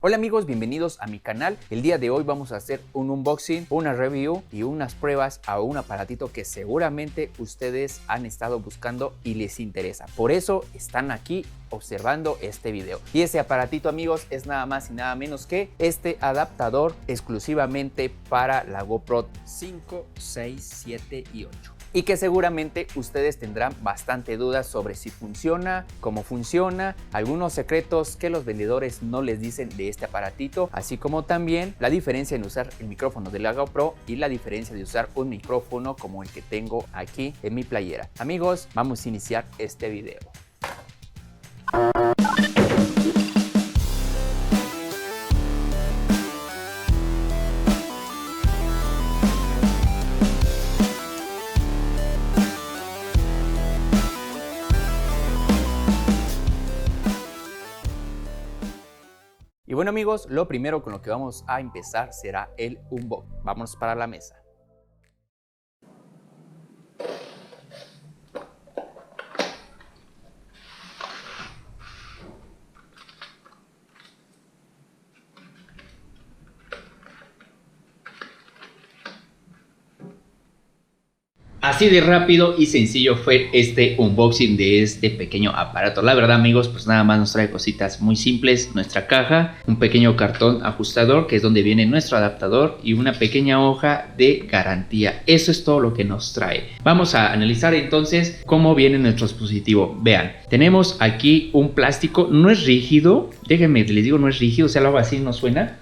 Hola amigos, bienvenidos a mi canal. El día de hoy vamos a hacer un unboxing, una review y unas pruebas a un aparatito que seguramente ustedes han estado buscando y les interesa. Por eso están aquí observando este video. Y ese aparatito, amigos, es nada más y nada menos que este adaptador exclusivamente para la GoPro 5, 6, 7 y 8. Y que seguramente ustedes tendrán bastante dudas sobre si funciona, cómo funciona, algunos secretos que los vendedores no les dicen de este aparatito, así como también la diferencia en usar el micrófono de la GoPro y la diferencia de usar un micrófono como el que tengo aquí en mi playera. Amigos, vamos a iniciar este video. Y bueno amigos, lo primero con lo que vamos a empezar será el unboxing. Vamos para la mesa. Así de rápido y sencillo fue este unboxing de este pequeño aparato. La verdad amigos, pues nada más nos trae cositas muy simples. Nuestra caja, un pequeño cartón ajustador que es donde viene nuestro adaptador y una pequeña hoja de garantía. Eso es todo lo que nos trae. Vamos a analizar entonces cómo viene nuestro dispositivo. Vean, tenemos aquí un plástico, no es rígido. Déjenme, les digo, no es rígido, o sea, lo hago así, no suena.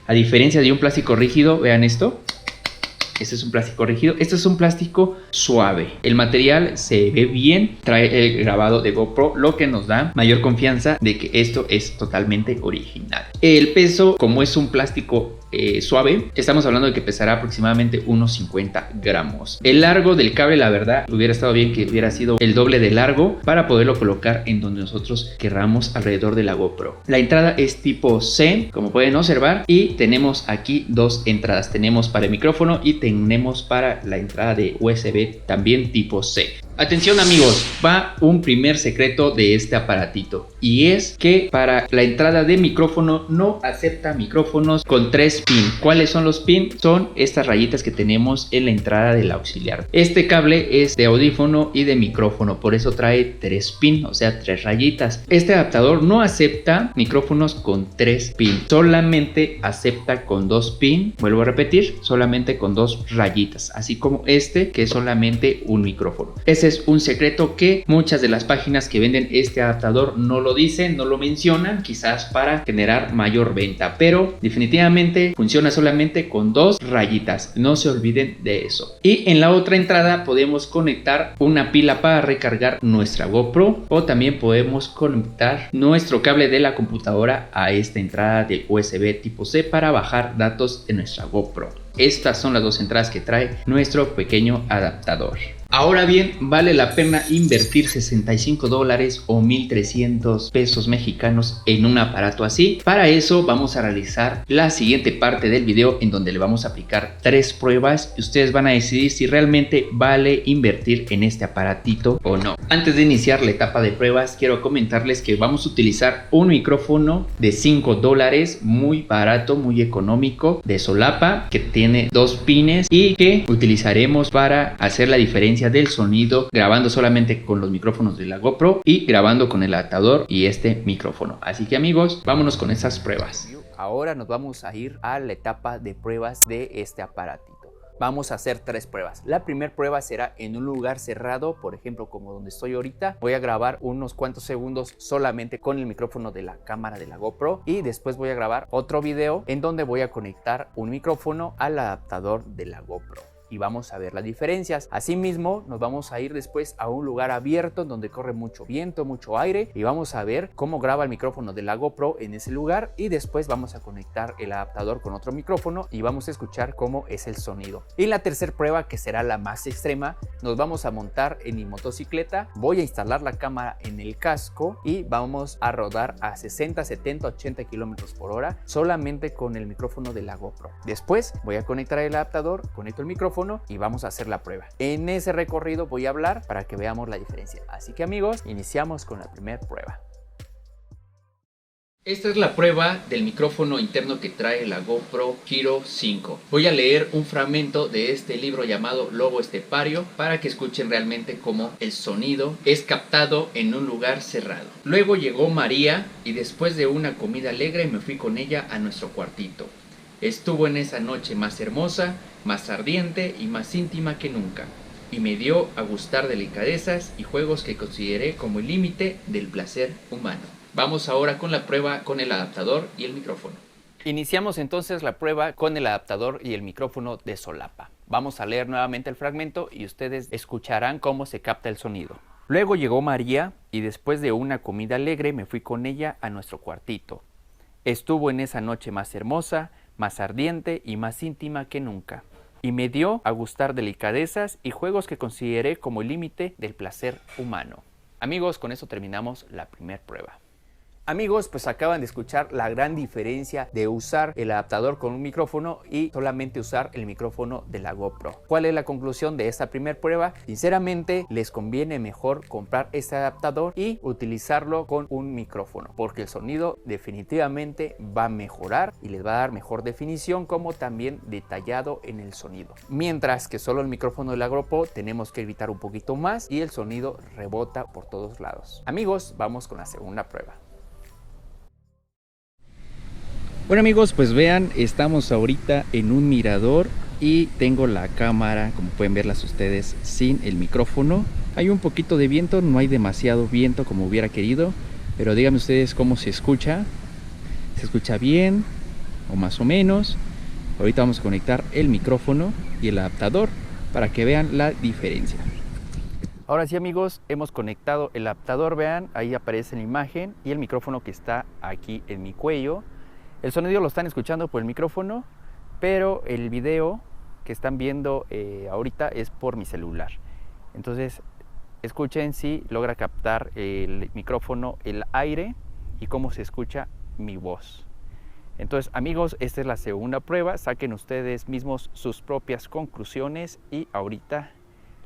A diferencia de un plástico rígido, vean esto. Este es un plástico rígido, este es un plástico suave. El material se ve bien, trae el grabado de GoPro, lo que nos da mayor confianza de que esto es totalmente original. El peso, como es un plástico suave, estamos hablando de que pesará aproximadamente unos 50 gramos. El largo del cable, la verdad, hubiera estado bien que hubiera sido el doble de largo para poderlo colocar en donde nosotros querramos alrededor de la GoPro. La entrada es tipo C, como pueden observar, y tenemos aquí dos entradas. Tenemos para el micrófono y tenemos para la entrada de USB también tipo C. Atención amigos, va un primer secreto de este aparatito y es que para la entrada de micrófono no acepta micrófonos con 3 pin. ¿Cuáles son los pin? Son estas rayitas que tenemos en la entrada del auxiliar. Este cable es de audífono y de micrófono, por eso trae 3 pin, o sea 3 rayitas. Este adaptador no acepta micrófonos con 3 pin, solamente acepta con 2 pin. Vuelvo a repetir, solamente con 2 rayitas, así como este que es solamente un micrófono. Ese es un secreto que muchas de las páginas que venden este adaptador no lo dicen, no lo mencionan, quizás para generar mayor venta, pero definitivamente funciona solamente con 2 rayitas, no se olviden de eso. Y en la otra entrada podemos conectar una pila para recargar nuestra GoPro o también podemos conectar nuestro cable de la computadora a esta entrada de USB tipo C para bajar datos de nuestra GoPro. Estas son las dos entradas que trae nuestro pequeño adaptador. Ahora bien, vale la pena invertir $65 o 1,300 pesos mexicanos en un aparato así. Para eso vamos a realizar la siguiente parte del video en donde le vamos a aplicar 3 pruebas y ustedes van a decidir si realmente vale invertir en este aparatito o no. Antes de iniciar la etapa de pruebas, quiero comentarles que vamos a utilizar un micrófono de $5, muy barato, muy económico, de solapa, que tiene 2 pines y que utilizaremos para hacer la diferencia del sonido grabando solamente con los micrófonos de la GoPro y grabando con el adaptador y este micrófono. Así que amigos, vámonos con esas pruebas. Ahora nos vamos a ir a la etapa de pruebas de este aparatito. Vamos a hacer 3 pruebas. La primera prueba será en un lugar cerrado, por ejemplo como donde estoy ahorita. Voy a grabar unos cuantos segundos solamente con el micrófono de la cámara de la GoPro y después voy a grabar otro video en donde voy a conectar un micrófono al adaptador de la GoPro. Y vamos a ver las diferencias. Asimismo, nos vamos a ir después a un lugar abierto donde corre mucho viento, mucho aire y vamos a ver cómo graba el micrófono de la GoPro en ese lugar y después vamos a conectar el adaptador con otro micrófono y vamos a escuchar cómo es el sonido. Y la tercera prueba, que será la más extrema, nos vamos a montar en mi motocicleta, voy a instalar la cámara en el casco y vamos a rodar a 60, 70, 80 kilómetros por hora solamente con el micrófono de la GoPro. Después voy a conectar el adaptador, conecto el micrófono y vamos a hacer la prueba. En ese recorrido voy a hablar para que veamos la diferencia. Así que amigos, iniciamos con la primera prueba. Esta es la prueba del micrófono interno que trae la GoPro Hero 5. Voy a leer un fragmento de este libro llamado Lobo Estepario para que escuchen realmente cómo el sonido es captado en un lugar cerrado. Luego llegó María y después de una comida alegre me fui con ella a nuestro cuartito. Estuvo en esa noche más hermosa, más ardiente y más íntima que nunca. Y me dio a gustar delicadezas y juegos que consideré como el límite del placer humano. Vamos ahora con la prueba con el adaptador y el micrófono. Iniciamos entonces la prueba con el adaptador y el micrófono de solapa. Vamos a leer nuevamente el fragmento y ustedes escucharán cómo se capta el sonido. Luego llegó María y después de una comida alegre me fui con ella a nuestro cuartito. Estuvo en esa noche más hermosa, más ardiente y más íntima que nunca. Y me dio a gustar delicadezas y juegos que consideré como el límite del placer humano. Amigos, con eso terminamos la primera prueba. Amigos, pues acaban de escuchar la gran diferencia de usar el adaptador con un micrófono y solamente usar el micrófono de la GoPro. ¿Cuál es la conclusión de esta primera prueba? Sinceramente, les conviene mejor comprar este adaptador y utilizarlo con un micrófono, porque el sonido definitivamente va a mejorar y les va a dar mejor definición, como también detallado en el sonido. Mientras que solo el micrófono de la GoPro tenemos que evitar un poquito más y el sonido rebota por todos lados. Amigos, vamos con la segunda prueba. Bueno amigos, pues vean, estamos ahorita en un mirador y tengo la cámara, como pueden verlas ustedes, sin el micrófono. Hay un poquito de viento, no hay demasiado viento como hubiera querido, pero díganme ustedes cómo se escucha. ¿Se escucha bien o más o menos? Ahorita vamos a conectar el micrófono y el adaptador para que vean la diferencia. Ahora sí amigos, hemos conectado el adaptador, vean, ahí aparece la imagen y el micrófono que está aquí en mi cuello. El sonido lo están escuchando por el micrófono, pero el video que están viendo ahorita es por mi celular. Entonces, escuchen si logra captar el micrófono el aire y cómo se escucha mi voz. Entonces, amigos, esta es la segunda prueba. Saquen ustedes mismos sus propias conclusiones y ahorita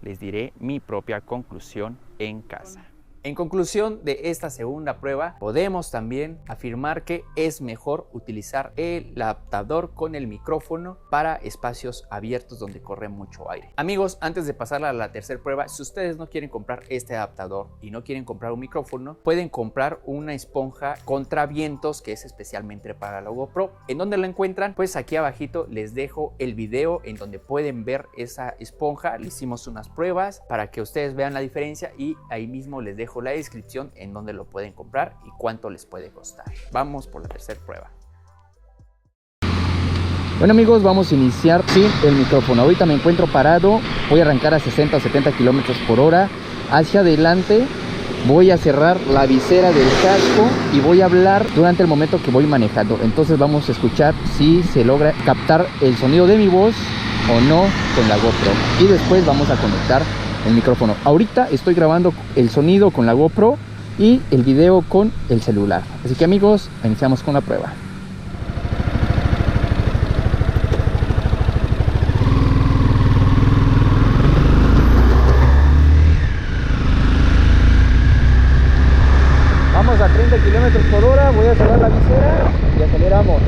les diré mi propia conclusión en casa. En conclusión de esta segunda prueba, podemos también afirmar que es mejor utilizar el adaptador con el micrófono para espacios abiertos donde corre mucho aire. Amigos, antes de pasar a la tercera prueba, si ustedes no quieren comprar este adaptador y no quieren comprar un micrófono, pueden comprar una esponja contra vientos que es especialmente para la GoPro. ¿En dónde la encuentran? Pues aquí abajito les dejo el video en donde pueden ver esa esponja. Le hicimos unas pruebas para que ustedes vean la diferencia y ahí mismo les dejo la descripción en donde lo pueden comprar y cuánto les puede costar. Vamos por la tercera prueba. Bueno amigos, vamos a iniciar sin el micrófono. Ahorita me encuentro parado, voy a arrancar a 60 o 70 kilómetros por hora hacia adelante. Voy a cerrar la visera del casco y voy a hablar durante el momento que voy manejando. Entonces vamos a escuchar si se logra captar el sonido de mi voz o no con la GoPro. Y después vamos a conectar el micrófono. Ahorita estoy grabando el sonido con la GoPro y el video con el celular. Así que amigos, iniciamos con la prueba. Vamos a 30 kilómetros por hora, voy a cerrar la visera y aceleramos.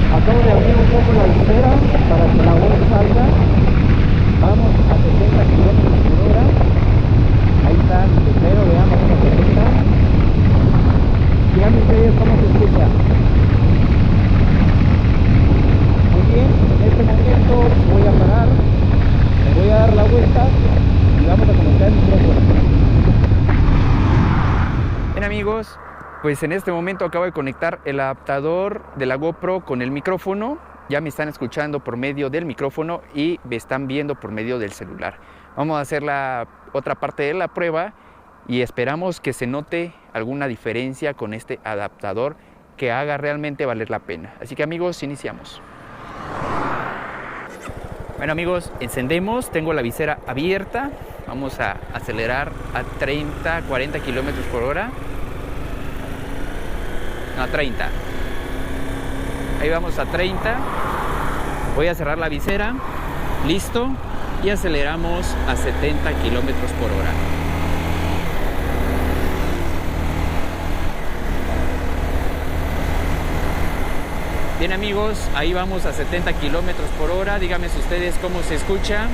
Acabo de abrir un poco la visera para que la voz salga. Vamos a 60 kilómetros por hora. Ahí está el letrero, veamos cómo se escucha. Díganme ustedes cómo se escucha. Muy bien, en este momento voy a parar, me voy a dar la vuelta y vamos a conectar el micrófono. Bien amigos, pues en este momento acabo de conectar el adaptador de la GoPro con el micrófono. Ya me están escuchando por medio del micrófono y me están viendo por medio del celular. Vamos a hacer la otra parte de la prueba y esperamos que se note alguna diferencia con este adaptador que haga realmente valer la pena. Así que amigos, iniciamos. Bueno amigos, encendemos, tengo la visera abierta Vamos a acelerar a 30, 40 kilómetros por hora. No, a 30. Ahí vamos a 30. Voy a cerrar la visera. Listo. Y aceleramos a 70 kilómetros por hora. Bien amigos, ahí vamos a 70 kilómetros por hora. Díganme ustedes cómo se escucha.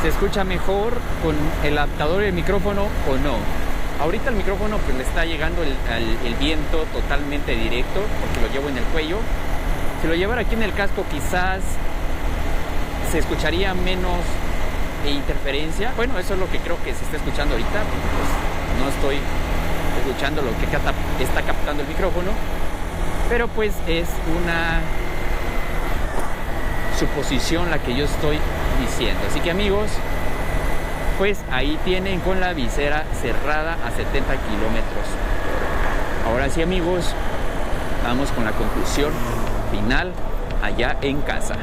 ¿Se escucha mejor con el adaptador y el micrófono o no? Ahorita el micrófono pues le está llegando el viento totalmente directo porque lo llevo en el cuello. Si lo llevara aquí en el casco quizás se escucharía menos interferencia. Bueno, eso es lo que creo que se está escuchando ahorita, porque pues no estoy escuchando lo que está captando el micrófono. Pero pues es una suposición la que yo estoy diciendo. Así que amigos, pues ahí tienen con la visera cerrada a 70 kilómetros. Ahora sí amigos, vamos con la conclusión final allá en casa.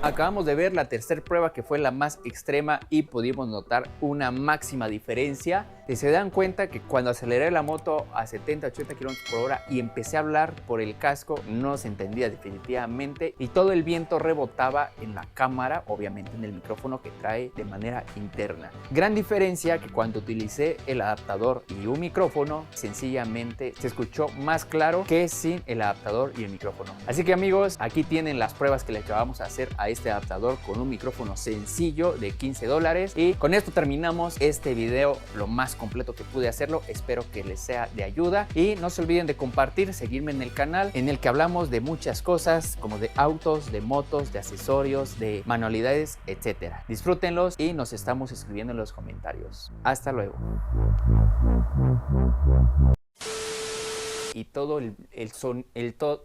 Acabamos de ver la tercera prueba, que fue la más extrema, y pudimos notar una máxima diferencia. Si se dan cuenta que cuando aceleré la moto a 70-80 km por hora y empecé a hablar por el casco, no se entendía definitivamente y todo el viento rebotaba en la cámara, obviamente en el micrófono que trae de manera interna. Gran diferencia que cuando utilicé el adaptador y un micrófono, sencillamente se escuchó más claro que sin el adaptador y el micrófono. Así que amigos, aquí tienen las pruebas que le acabamos de hacer a este adaptador con un micrófono sencillo de $15, y con esto terminamos este video lo más completo que pude hacerlo. Espero que les sea de ayuda y no se olviden de compartir, seguirme en el canal en el que hablamos de muchas cosas como de autos, de motos, de accesorios, de manualidades, etcétera. Disfrútenlos y nos estamos escribiendo en los comentarios. Hasta luego. Y todo el son, el todo.